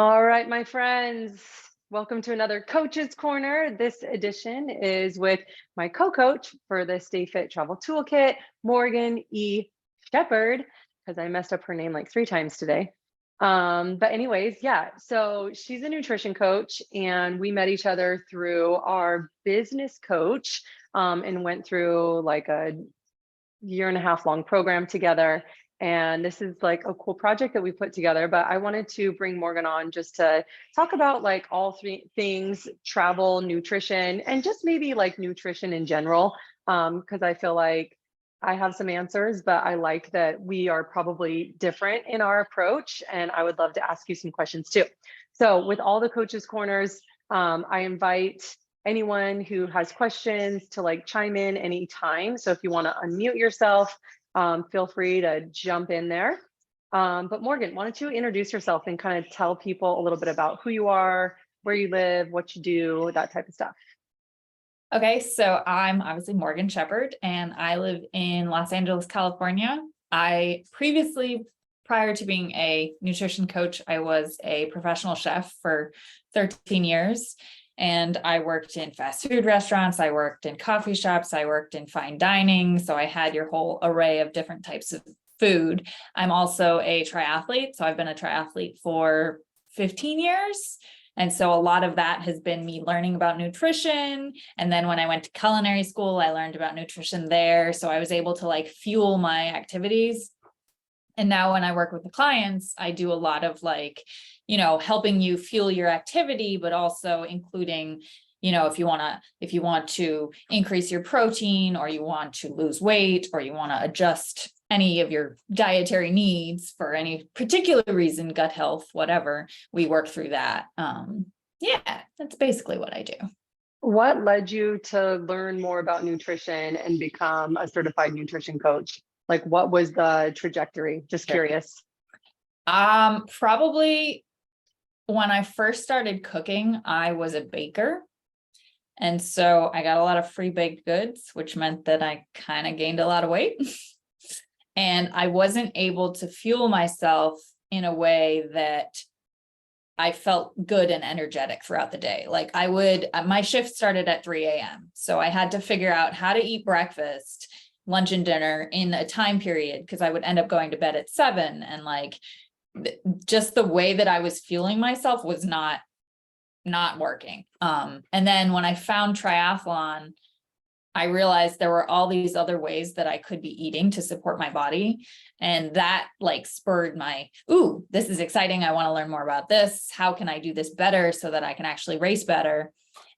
All right, my friends, welcome to another Coach's Corner. This edition is with my co-coach for the Stay Fit Travel Toolkit, Morgan E. Shepherd, because I messed up her name like 3 times today. But anyways, yeah, so she's a nutrition coach and we met each other through our business coach and went through like a year-and-a-half long program together. And this is like a cool project that we put together, but I wanted to bring Morgan on just to talk about like all three things: travel, nutrition, and just maybe like nutrition in general. Because I feel like I have some answers, but I like that we are probably different in our approach. And I would love to ask you some questions too. So with all the coaches corners, I invite anyone who has questions to like chime in anytime. So if you want to unmute yourself, feel free to jump in there. But Morgan, why don't you introduce yourself and kind of tell people a little bit about who you are, where you live, what you do, that type of stuff. Okay, so I'm obviously Morgan Shepherd and I live in Los Angeles, California. I previously, prior to being a nutrition coach, I was a professional chef for 13 years. And I worked in fast food restaurants, I worked in coffee shops, I worked in fine dining. So I had your whole array of different types of food. I'm also a triathlete. So I've been a triathlete for 15 years. And so a lot of that has been me learning about nutrition. And then when I went to culinary school, I learned about nutrition there. So I was able to like fuel my activities. And now when I work with the clients, I do a lot of like, helping you fuel your activity, but also including, if you want to increase your protein, or you want to lose weight, or you want to adjust any of your dietary needs for any particular reason, gut health, whatever, we work through that. Yeah, that's basically what I do. What led you to learn more about nutrition and become a certified nutrition coach? Like, what was the trajectory? Just curious. Probably when I first started cooking, I was a baker. And so I got a lot of free baked goods, which meant that I kind of gained a lot of weight. And I wasn't able to fuel myself in a way that I felt good and energetic throughout the day. Like my shift started at 3 a.m. So I had to figure out how to eat breakfast, lunch and dinner in a time period, because I would end up going to bed at 7. And like, just the way that I was fueling myself was not working. And then when I found triathlon, I realized there were all these other ways that I could be eating to support my body. And that like spurred this is exciting. I want to learn more about this. How can I do this better so that I can actually race better?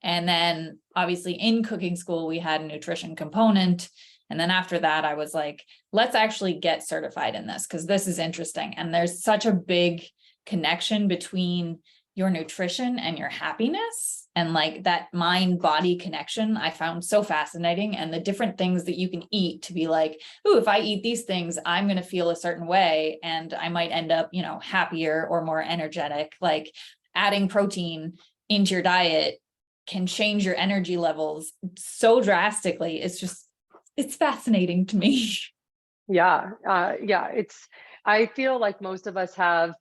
And then obviously in cooking school, we had a nutrition component. And then after that, I was like, let's actually get certified in this, because this is interesting. And there's such a big connection between your nutrition and your happiness, and like that mind body connection I found so fascinating. And the different things that you can eat to be like, ooh, if I eat these things, I'm going to feel a certain way and I might end up, happier or more energetic. Like adding protein into your diet can change your energy levels so drastically. It's fascinating to me. Yeah. I feel like most of us have,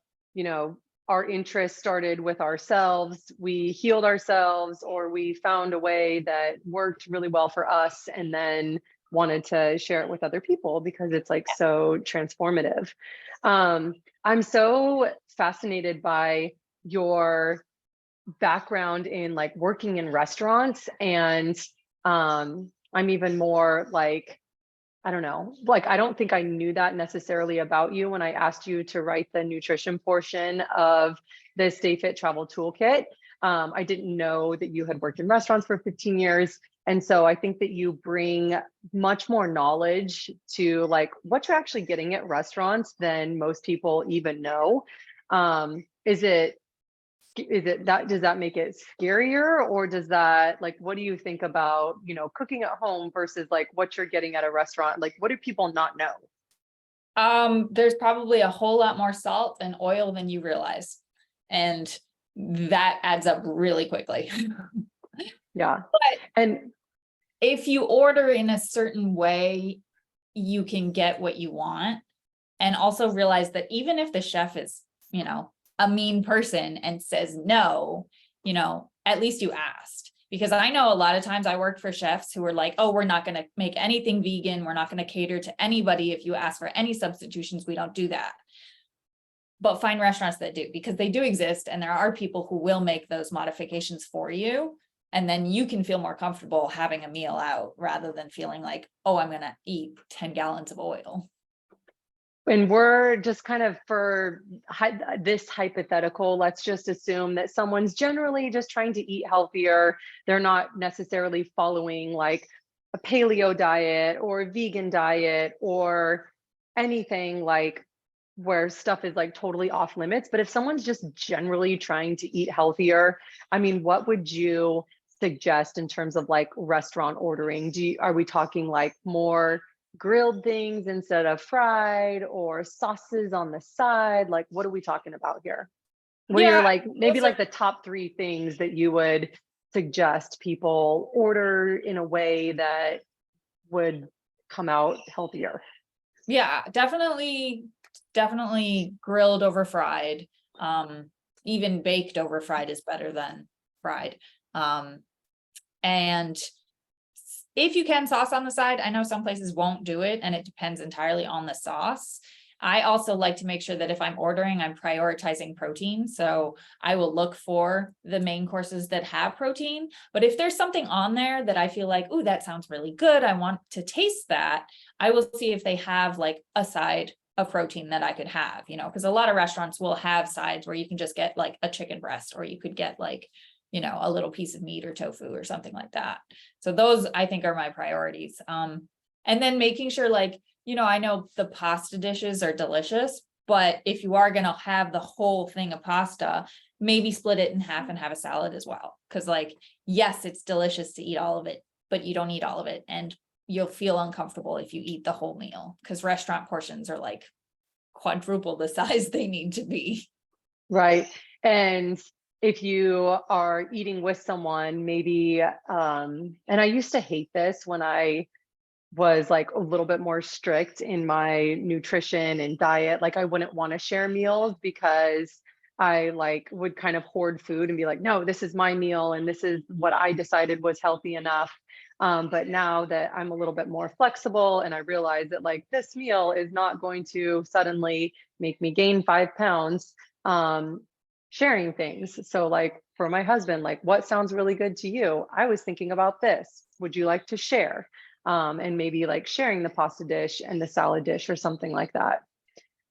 our interest started with ourselves. We healed ourselves, or we found a way that worked really well for us and then wanted to share it with other people because it's like so transformative. I'm so fascinated by your background in like working in restaurants, and I'm even more like, I don't know, like, I don't think I knew that necessarily about you when I asked you to write the nutrition portion of the Stay Fit Travel Toolkit. I didn't know that you had worked in restaurants for 15 years. And so I think that you bring much more knowledge to like what you're actually getting at restaurants than most people even know. Is it that, does that make it scarier, or does that, like, what do you think about, cooking at home versus like what you're getting at a restaurant? Like, what do people not know? There's probably a whole lot more salt and oil than you realize. And that adds up really quickly. Yeah. But And if you order in a certain way, you can get what you want. And also realize that even if the chef is, a mean person and says no, you know, at least you asked. Because I know a lot of times I worked for chefs who were like, oh, we're not going to make anything vegan. We're not going to cater to anybody. If you ask for any substitutions, we don't do that. But find restaurants that do, because they do exist. And there are people who will make those modifications for you. And then you can feel more comfortable having a meal out rather than feeling like, oh, I'm going to eat 10 gallons of oil. And we're just kind of for this hypothetical, let's just assume that someone's generally just trying to eat healthier. They're not necessarily following like a paleo diet or a vegan diet or anything like where stuff is like totally off limits. But if someone's just generally trying to eat healthier, I mean, what would you suggest in terms of like restaurant ordering? Are we talking like more grilled things instead of fried, or sauces on the side? Like, what are we talking about here? What are your like maybe like the top 3 things that you would suggest people order in a way that would come out healthier? Yeah, definitely grilled over fried. Even baked over fried is better than fried. And if you can sauce on the side, I know some places won't do it, and it depends entirely on the sauce. I also like to make sure that if I'm ordering, I'm prioritizing protein. So I will look for the main courses that have protein. But if there's something on there that I feel like, oh, that sounds really good, I want to taste that, I will see if they have like a side of protein that I could have, you know, because a lot of restaurants will have sides where you can just get like a chicken breast, or you could get like, you know, a little piece of meat or tofu or something like that. So those I think are my priorities. And then making sure like, you know, I know the pasta dishes are delicious, but if you are going to have the whole thing of pasta, maybe split it in half and have a salad as well. Cause like, yes, it's delicious to eat all of it, but you don't eat all of it. And you'll feel uncomfortable if you eat the whole meal, because restaurant portions are like quadruple the size they need to be. Right. And if you are eating with someone, maybe, and I used to hate this when I was like a little bit more strict in my nutrition and diet. Like I wouldn't want to share meals because I like would kind of hoard food and be like, no, this is my meal and this is what I decided was healthy enough. But now that I'm a little bit more flexible and I realize that like this meal is not going to suddenly make me gain 5 pounds, sharing things. So like for my husband, like what sounds really good to you? I was thinking about this. Would you like to share? And maybe like sharing the pasta dish and the salad dish or something like that.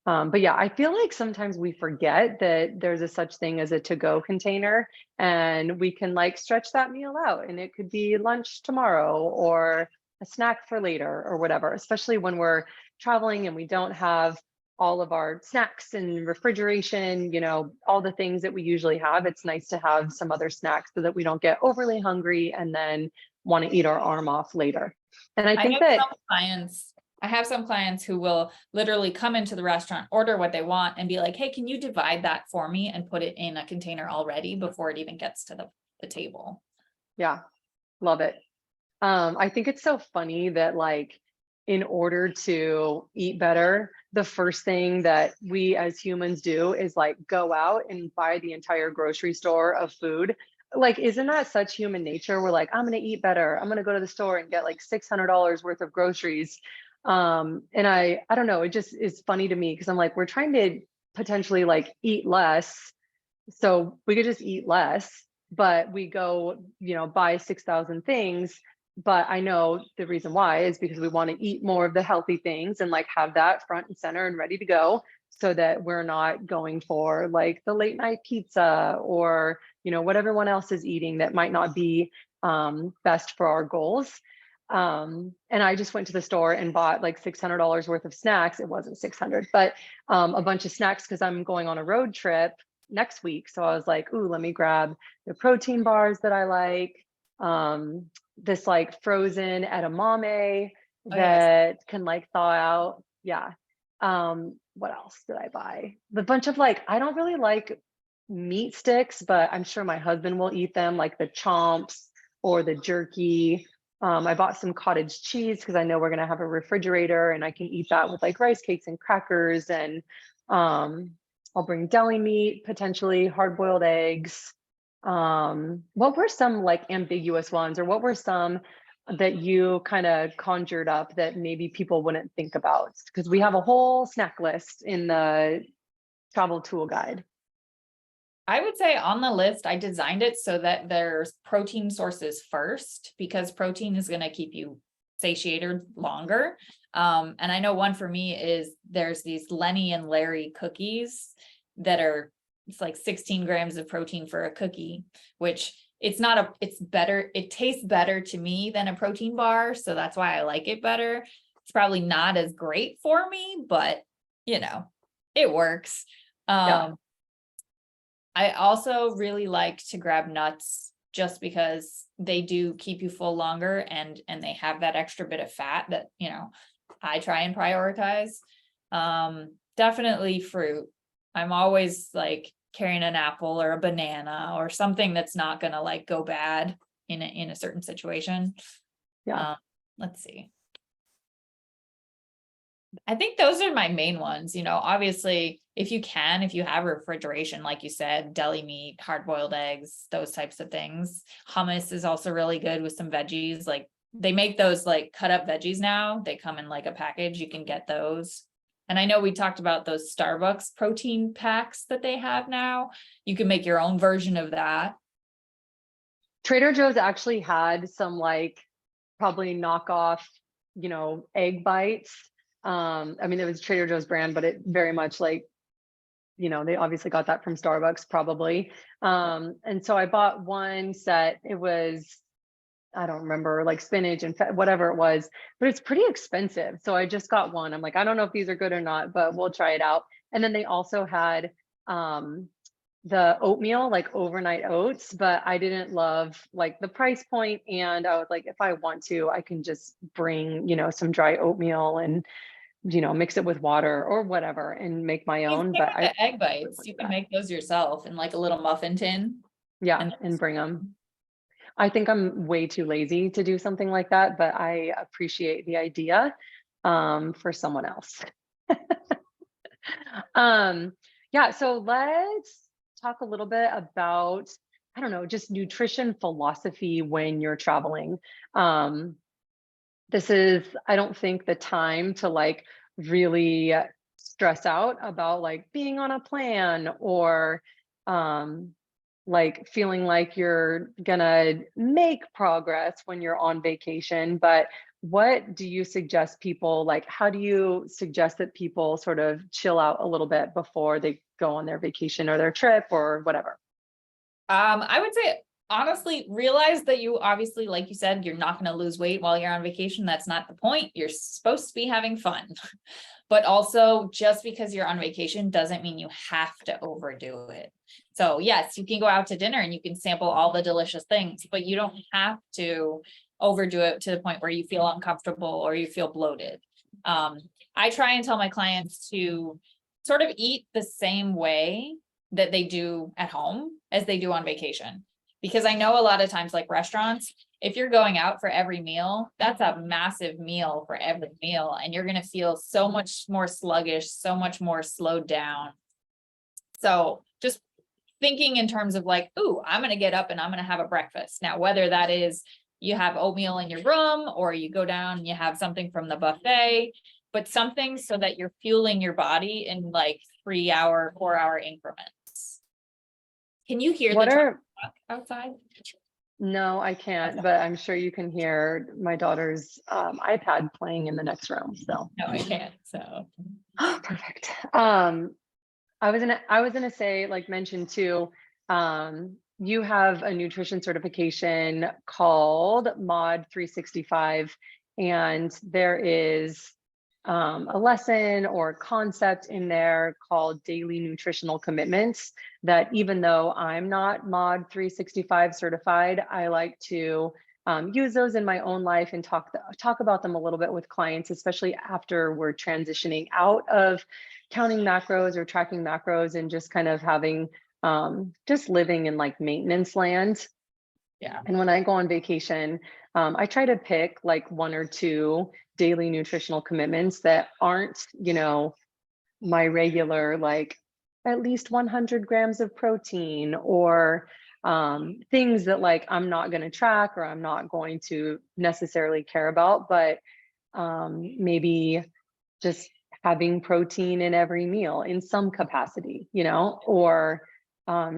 But yeah, I feel like sometimes we forget that there's a such thing as a to-go container, and we can like stretch that meal out, and it could be lunch tomorrow or a snack for later or whatever, especially when we're traveling and we don't have all of our snacks and refrigeration, you know, all the things that we usually have. It's nice to have some other snacks so that we don't get overly hungry and then want to eat our arm off later. And I think that I have some clients who will literally come into the restaurant, order what they want, and be like, hey, can you divide that for me and put it in a container already before it even gets to the table? Yeah, love it. I think it's so funny that like in order to eat better, the first thing that we as humans do is like go out and buy the entire grocery store of food. Like, isn't that such human nature? We're like, I'm going to eat better. I'm going to go to the store and get like $600 worth of groceries. And I don't know, it just is funny to me because I'm like, we're trying to potentially like eat less. So we could just eat less, but we go, you know, buy 6,000 things. But I know the reason why is because we want to eat more of the healthy things and like have that front and center and ready to go, so that we're not going for like the late night pizza or, you know, what everyone else is eating that might not be best for our goals. And I just went to the store and bought like $600 worth of snacks. It wasn't 600, but a bunch of snacks because I'm going on a road trip next week. So I was like, ooh, let me grab the protein bars that I like, this like frozen edamame that can like thaw out. Yeah. What else did I buy? A bunch of like, I don't really like meat sticks, but I'm sure my husband will eat them, like the chomps or the jerky. I bought some cottage cheese because I know we're gonna have a refrigerator and I can eat that with like rice cakes and crackers. And I'll bring deli meat, potentially hard-boiled eggs. What were some like ambiguous ones, or what were some that you kind of conjured up that maybe people wouldn't think about? Because we have a whole snack list in the travel tool guide. I would say on the list, I designed it so that there's protein sources first, because protein is going to keep you satiated longer. And I know one for me is there's these Lenny and Larry cookies that are, it's like 16 grams of protein for a cookie, which it's better. It tastes better to me than a protein bar. So that's why I like it better. It's probably not as great for me, but it works. Yeah. I also really like to grab nuts just because they do keep you full longer, and they have that extra bit of fat that, I try and prioritize. Definitely fruit. I'm always like carrying an apple or a banana or something that's not gonna like go bad in a certain situation. Yeah. Let's see. I think those are my main ones. Obviously, if you have refrigeration, like you said, deli meat, hard-boiled eggs, those types of things. Hummus is also really good with some veggies. Like they make those like cut up veggies now. They come in like a package. You can get those. And I know we talked about those Starbucks protein packs that they have now. You can make your own version of that. Trader Joe's actually had some like probably knockoff, egg bites. I mean, it was Trader Joe's brand, but it very much like, they obviously got that from Starbucks probably. And so I bought one set. It was, I don't remember, like spinach and whatever it was, but it's pretty expensive. So I just got one. I'm like, I don't know if these are good or not, but we'll try it out. And then they also had the oatmeal, like overnight oats, but I didn't love like the price point. And I was like, if I want to, I can just bring, some dry oatmeal and, mix it with water or whatever and make my Same own. with But I the egg bites. You can make those yourself in like a little muffin tin. yeah, And and bring them. I think I'm way too lazy to do something like that, but I appreciate the idea for someone else. um, yeah, so let's talk a little bit about, I don't know, just nutrition philosophy when you're traveling. Um, this is, I don't think, the time to like really stress out about like being on a plan or um like feeling like you're gonna make progress when you're on vacation. But what do you suggest people, like how do you suggest that people sort of chill out a little bit before they go on their vacation or their trip or whatever? I would say honestly, realize that you obviously, like you said, you're not going to lose weight while you're on vacation. That's not the point. You're supposed to be having fun. But also, just because you're on vacation doesn't mean you have to overdo it. So yes, you can go out to dinner and you can sample all the delicious things, but you don't have to overdo it to the point where you feel uncomfortable or you feel bloated. I try and tell my clients to sort of eat the same way that they do at home as they do on vacation. Because I know a lot of times, like restaurants, if you're going out for every meal, that's a massive meal for every meal. And you're going to feel so much more sluggish, so much more slowed down. So just thinking in terms of like, ooh, I'm going to get up and I'm going to have a breakfast. Now, whether that is you have oatmeal in your room or you go down and you have something from the buffet, but something so that you're fueling your body in like 3-hour, 4-hour increments. Can you hear the truck outside? No, I can't, but I'm sure you can hear my daughter's iPad playing in the next room. So No, I can't. So perfect. I was gonna say, like mention too, you have a nutrition certification called Mod 365, and there is a lesson or concept in there called daily nutritional commitments that even though I'm not Mod 365 certified, I like to use those in my own life and talk about them a little bit with clients, especially after we're transitioning out of counting macros or tracking macros and just kind of having just living in like maintenance land. yeah. And when I go on vacation, I try to pick like 1 or 2 daily nutritional commitments that aren't, my regular like at least 100 grams of protein, or things that like I'm not going to track or I'm not going to necessarily care about, but maybe just having protein in every meal in some capacity, or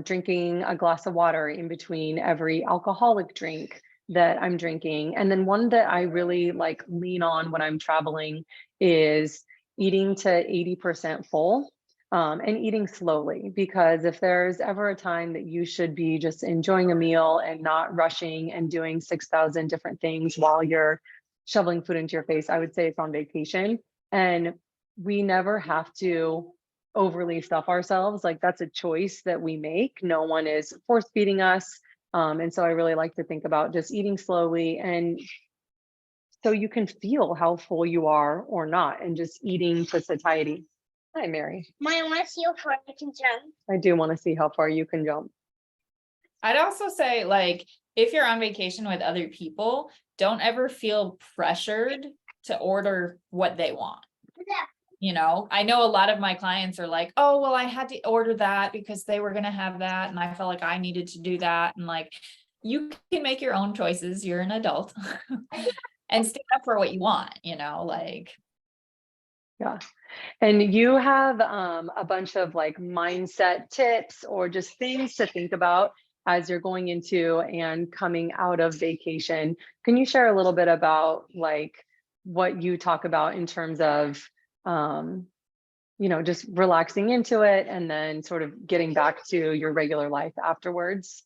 drinking a glass of water in between every alcoholic drink that I'm drinking. And then one that I really like lean on when I'm traveling is eating to 80% full, and eating slowly, because if there's ever a time that you should be just enjoying a meal and not rushing and doing 6,000 different things while you're shoveling food into your face, I would say it's on vacation. And we never have to overly stuff ourselves. Like, that's a choice that we make. No one is force feeding us. And so I really like to think about just eating slowly, and so you can feel how full you are or not, and just eating to satiety. Hi, Mary. I want to see how far I can jump. I do want to see how far you can jump. I'd also say, like, if you're on vacation with other people, don't ever feel pressured to order what they want. I know a lot of my clients are like, oh, well, I had to order that because they were going to have that, and I felt like I needed to do that. And like, you can make your own choices. You're an adult and stand up for what you want, like. Yeah. And you have a bunch of like mindset tips or just things to think about as you're going into and coming out of vacation. Can you share a little bit about like what you talk about in terms of, just relaxing into it and then sort of getting back to your regular life afterwards?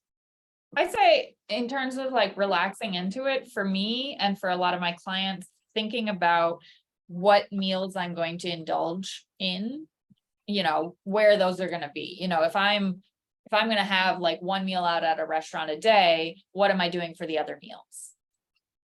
I'd say in terms of like relaxing into it, for me and for a lot of my clients, thinking about what meals I'm going to indulge in, where those are going to be. If I'm going to have like one meal out at a restaurant a day, what am I doing for the other meals?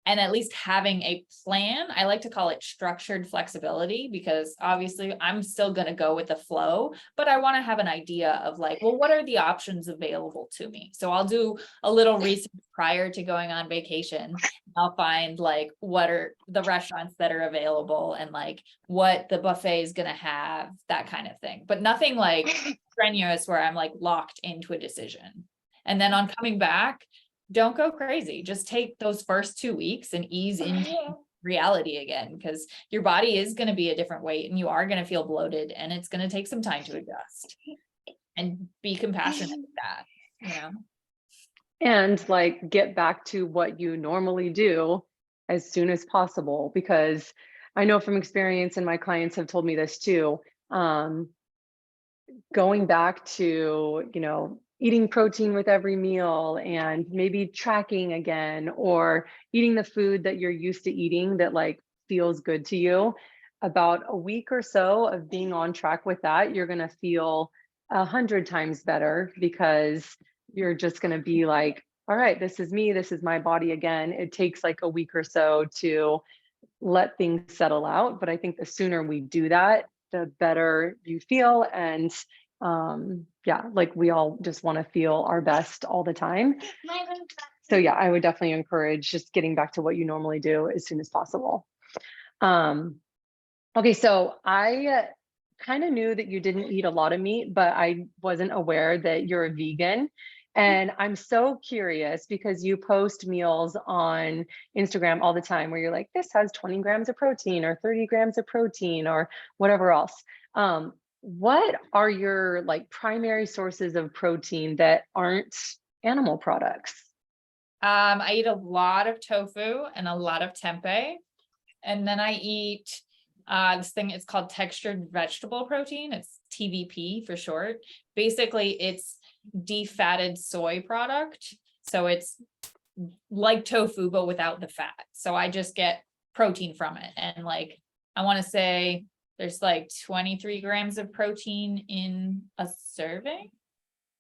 And at least having a plan. I like to call it structured flexibility, because obviously I'm still going to go with the flow, but I want to have an idea of like, well, what are the options available to me? So I'll do a little research prior to going on vacation. I'll find like what are the restaurants that are available and like what the buffet is going to have, that kind of thing, but nothing like strenuous where I'm like locked into a decision. And then on coming back, don't go crazy. Just take those first 2 weeks and ease into reality again, because your body is going to be a different weight and you are going to feel bloated, and it's going to take some time to adjust, and be compassionate with that, And like get back to what you normally do as soon as possible, because I know from experience, and my clients have told me this too, going back to, eating protein with every meal and maybe tracking again, or eating the food that you're used to eating that like feels good to you. About a week or so of being on track with that, you're going to feel 100 times better, because you're just going to be like, all right, this is me, this is my body again. It takes like a week or so to let things settle out, but I think the sooner we do that, the better you feel. And yeah, like we all just want to feel our best all the time. So yeah, I would definitely encourage just getting back to what you normally do as soon as possible. Okay, so I kind of knew that you didn't eat a lot of meat, but I wasn't aware that you're a vegan. And I'm so curious, because you post meals on Instagram all the time where you're like, this has 20 grams of protein or 30 grams of protein or whatever else. What are your like primary sources of protein that aren't animal products? I eat a lot of tofu and a lot of tempeh, and then I eat this thing. It's called textured vegetable protein. It's TVP for short. Basically, it's defatted soy product, so it's like tofu but without the fat. So I just get protein from it, and like I want to say there's like 23 grams of protein in a serving,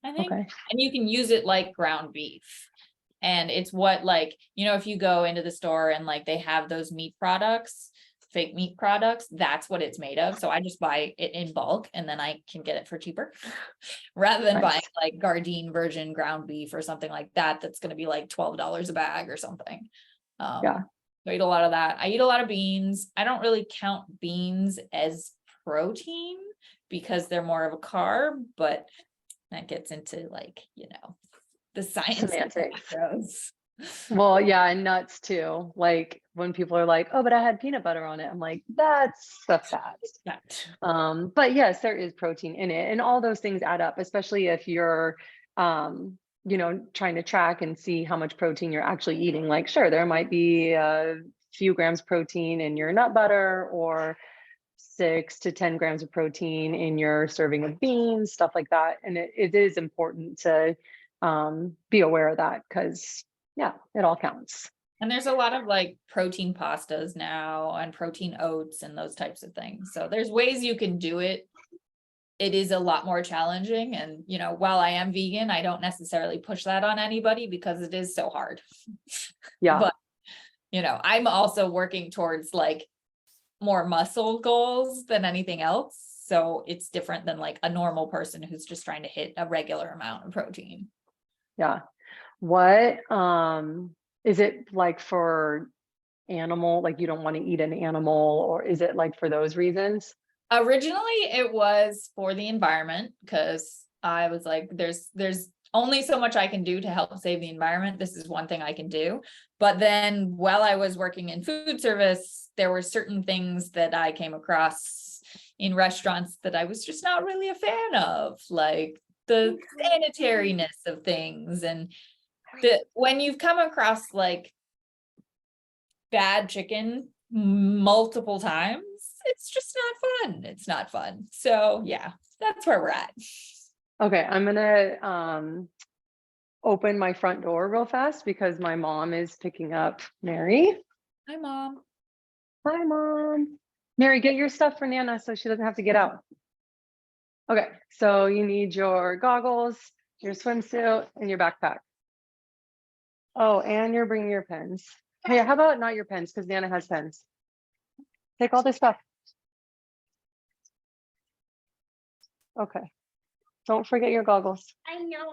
I think. Okay. And you can use it like ground beef. And it's what, like, if you go into the store and like they have those meat products, fake meat products, that's what it's made of. So I just buy it in bulk, and then I can get it for cheaper rather than buying like Gardein virgin ground beef or something like that. That's going to be like $12 a bag or something. Yeah. So I eat a lot of that. I eat a lot of beans. I don't really count beans as protein because they're more of a carb, but that gets into like, the science of Semantics. macros. Well, yeah, and nuts too. Like when people are like, "Oh, but I had peanut butter on it." I'm like, "That's the fat." But yes, there is protein in it, and all those things add up, especially if you're, trying to track and see how much protein you're actually eating. Like, sure, there might be a few grams protein in your nut butter, or 6 to 10 grams of protein in your serving of beans, stuff like that. And it is important to be aware of that because, yeah, it all counts. And there's a lot of like protein pastas now and protein oats and those types of things. So there's ways you can do it. It is a lot more challenging. And, while I am vegan, I don't necessarily push that on anybody because it is so hard. Yeah. But, I'm also working towards like more muscle goals than anything else. So it's different than like a normal person who's just trying to hit a regular amount of protein. Yeah. What is it like for animal? Like you don't want to eat an animal, or is it like for those reasons? Originally, it was for the environment because I was like, there's only so much I can do to help save the environment. This is one thing I can do. But then while I was working in food service, there were certain things that I came across in restaurants that I was just not really a fan of, like the sanitariness of things. And when you've come across like bad chicken multiple times, it's just not fun. It's not fun. So yeah, that's where we're at. Okay, I'm gonna open my front door real fast because my mom is picking up Mary. Hi, Mom. Hi, Mom. Mary, get your stuff for Nana so she doesn't have to get out. Okay, so you need your goggles, your swimsuit, and your backpack. Oh, and you're bringing your pens. Hey, how about not your pens, because Nana has pens. Take all this stuff. Okay. Don't forget your goggles. I know.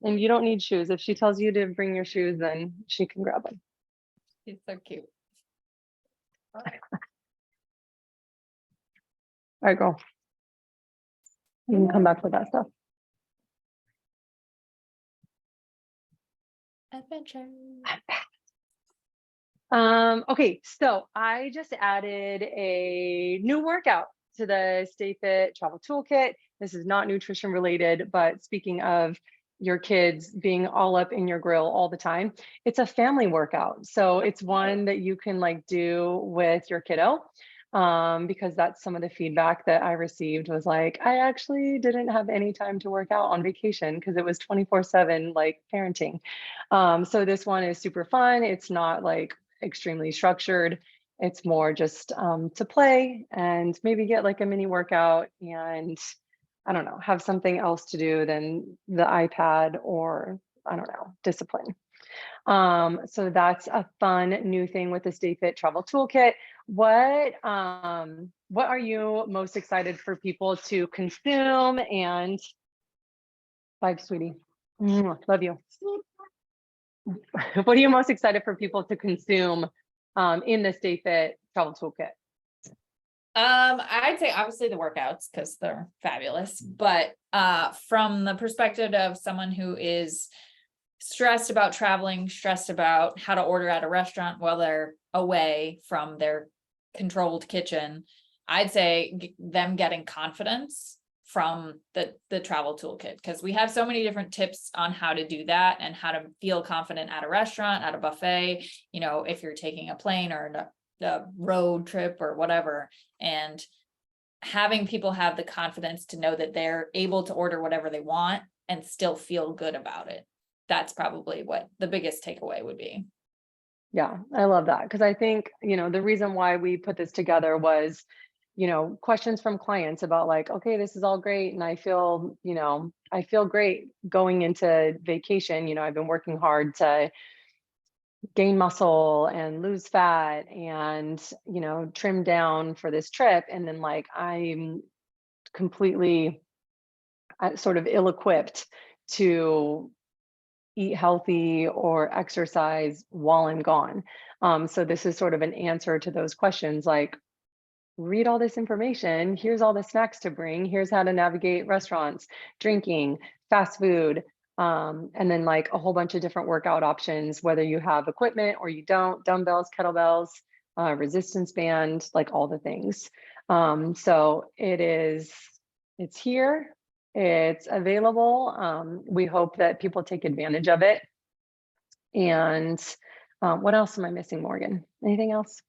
And you don't need shoes. If she tells you to bring your shoes, then she can grab them. He's so cute. All right, girl. You can come back with that stuff. Adventure. Okay, so I just added a new workout to the Stay Fit Travel Toolkit. This is not nutrition related, but speaking of your kids being all up in your grill all the time, it's a family workout. So it's one that you can like do with your kiddo, because that's some of the feedback that I received was like, I actually didn't have any time to work out on vacation because it was 24/7 like parenting. So this one is super fun. It's not like extremely structured. It's more just to play and maybe get like a mini workout and I don't know, have something else to do than the iPad or I don't know, discipline. So that's a fun new thing with the Stay Fit Travel Toolkit. What are you most excited for people to consume? And bye, sweetie. Love you. What are you most excited for people to consume in the Stay Fit Travel Toolkit? I'd say obviously the workouts because they're fabulous, but from the perspective of someone who is stressed about traveling, stressed about how to order at a restaurant while they're away from their controlled kitchen, I'd say them getting confidence from the travel toolkit, because we have so many different tips on how to do that and how to feel confident at a restaurant, at a buffet, if you're taking a plane or a road trip or whatever, and having people have the confidence to know that they're able to order whatever they want and still feel good about it. That's probably what the biggest takeaway would be. Yeah, I love that because I think, the reason why we put this together was, questions from clients about like, okay, this is all great. And I feel great going into vacation. I've been working hard to gain muscle and lose fat and, trim down for this trip. And then like, I'm completely sort of ill-equipped to eat healthy or exercise while I'm gone. So this is sort of an answer to those questions like, read all this information. Here's all the snacks to bring. Here's how to navigate restaurants, drinking, fast food, and then like a whole bunch of different workout options, whether you have equipment or you don't, dumbbells, kettlebells, resistance band, like all the things. So it's here, it's available. We hope that people take advantage of it. And what else am I missing, Morgan? Anything else?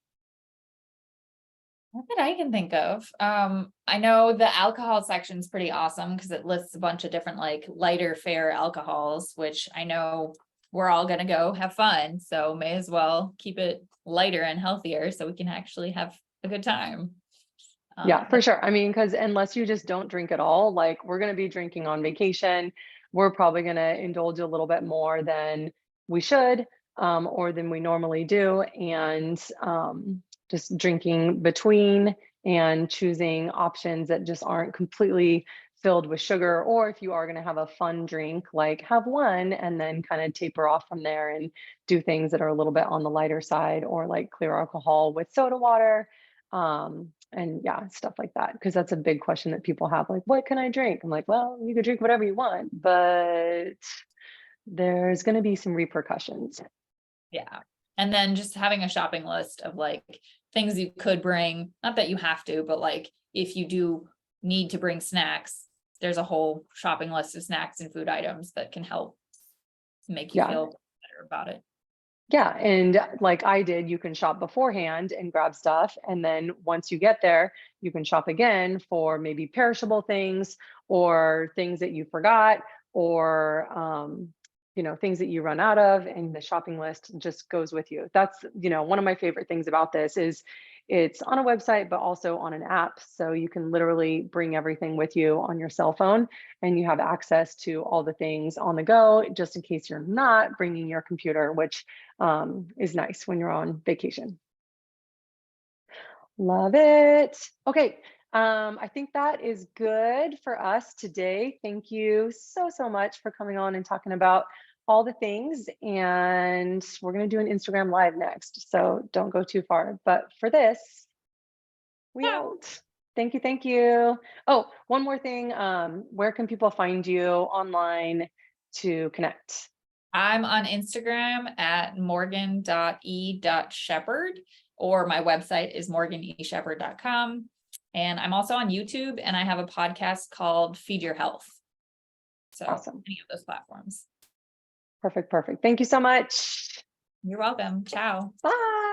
Not that I can think of. I know the alcohol section is pretty awesome because it lists a bunch of different like lighter fare alcohols, which I know we're all gonna go have fun. So may as well keep it lighter and healthier so we can actually have a good time. Yeah, for sure. I mean, because unless you just don't drink at all, like we're going to be drinking on vacation, we're probably going to indulge a little bit more than we should, or than we normally do. And just drinking between and choosing options that just aren't completely filled with sugar. Or if you are going to have a fun drink, like have one and then kind of taper off from there and do things that are a little bit on the lighter side, or like clear alcohol with soda water. And yeah, stuff like that. Because that's a big question that people have, like, what can I drink? I'm like, well, you can drink whatever you want, but there's going to be some repercussions. Yeah. And then just having a shopping list of like things you could bring, not that you have to, but like if you do need to bring snacks, there's a whole shopping list of snacks and food items that can help make you feel better about it. Yeah. And like I did, you can shop beforehand and grab stuff. And then once you get there, you can shop again for maybe perishable things or things that you forgot, or, things that you run out of, and the shopping list just goes with you. That's, one of my favorite things about this is it's on a website, but also on an app. So you can literally bring everything with you on your cell phone and you have access to all the things on the go, just in case you're not bringing your computer, which is nice when you're on vacation. Love it. Okay. I think that is good for us today. Thank you so much for coming on and talking about all the things. And we're going to do an Instagram live next, so don't go too far. But for this, we out. Thank you. Thank you. Oh, one more thing. Where can people find you online to connect? I'm on Instagram at morgan.e.shepherd, or my website is morganeshepherd.com. And I'm also on YouTube, and I have a podcast called Feed Your Health. So awesome. Any of those platforms. Perfect. Thank you so much. You're welcome. Ciao. Bye.